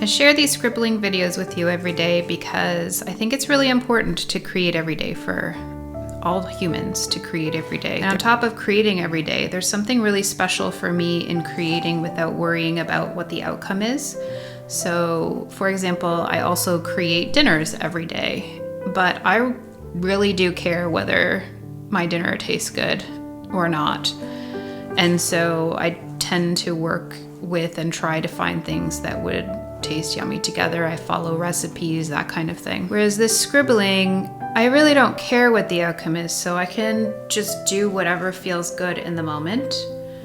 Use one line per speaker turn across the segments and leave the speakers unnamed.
I share these scribbling videos with you every day because I think it's really important to create every day for all humans to create every day. And on top of creating every day, there's something really special for me in creating without worrying about what the outcome is. So, for example, I also create dinners every day, but I really do care whether my dinner tastes good or not. And so I tend to work with and try to find things that would taste yummy together. I follow recipes, that kind of thing. Whereas this scribbling, I really don't care what the outcome is, so I can just do whatever feels good in the moment.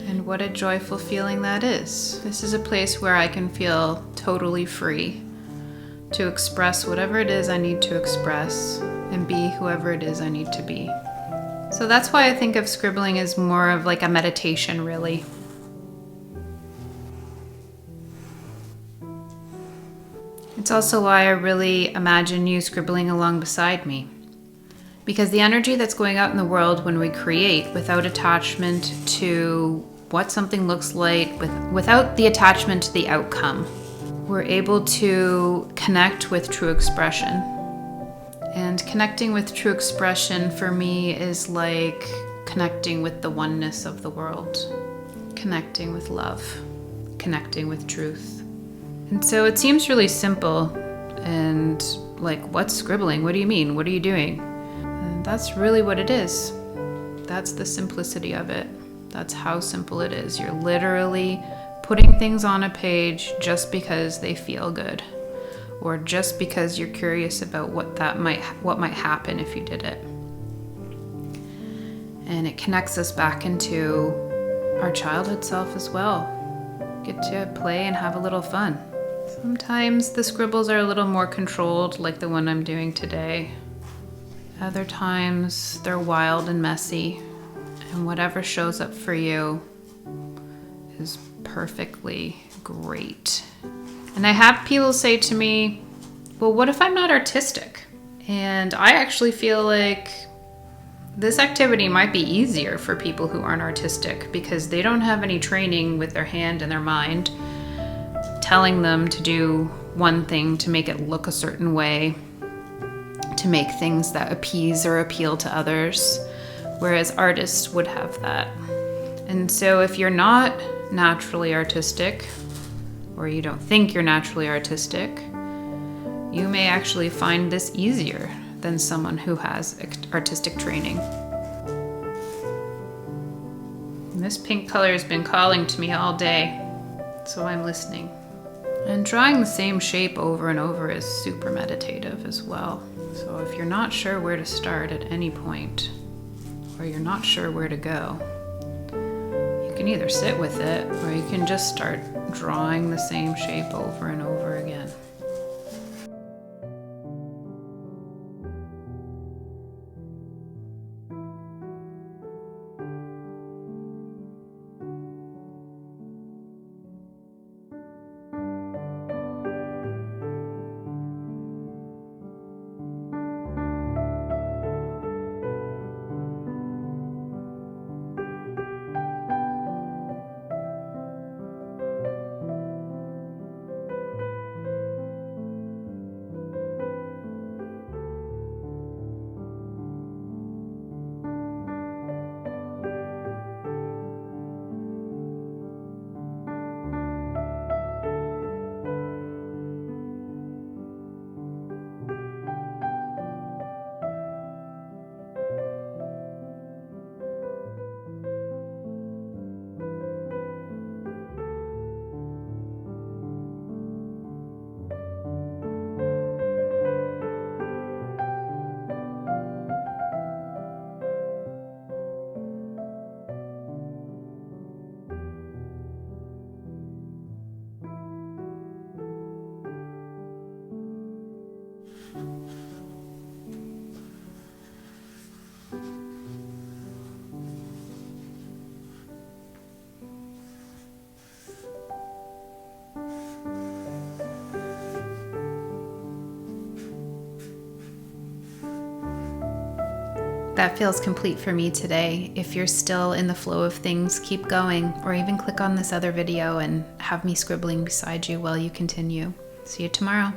And what a joyful feeling that is. This is a place where I can feel totally free to express whatever it is I need to express and be whoever it is I need to be. So that's why I think of scribbling as more of like a meditation, really. It's also why I really imagine you scribbling along beside me. Because the energy that's going out in the world when we create without attachment to what something looks like, without the attachment to the outcome, we're able to connect with true expression. And connecting with true expression for me is like connecting with the oneness of the world, connecting with love, connecting with truth. And so it seems really simple and like, what's scribbling? What do you mean? What are you doing? And that's really what it is. That's the simplicity of it. That's how simple it is. You're literally putting things on a page just because they feel good, or just because you're curious about what might happen if you did it. And it connects us back into our childhood self as well. Get to play and have a little fun. Sometimes the scribbles are a little more controlled, like the one I'm doing today. Other times they're wild and messy, and whatever shows up for you is perfectly great. And I have people say to me, well, what if I'm not artistic? And I actually feel like this activity might be easier for people who aren't artistic because they don't have any training with their hand and their mind telling them to do one thing to make it look a certain way, to make things that appease or appeal to others, whereas artists would have that. And so if you're not naturally artistic, or you don't think you're naturally artistic, you may actually find this easier than someone who has artistic training. And this pink color has been calling to me all day, so I'm listening. And drawing the same shape over and over is super meditative as well. So if you're not sure where to start at any point, or you're not sure where to go, you can either sit with it, or you can just start drawing the same shape over and over again. That feels complete for me today. If you're still in the flow of things, keep going, or even click on this other video and have me scribbling beside you while you continue. See you tomorrow.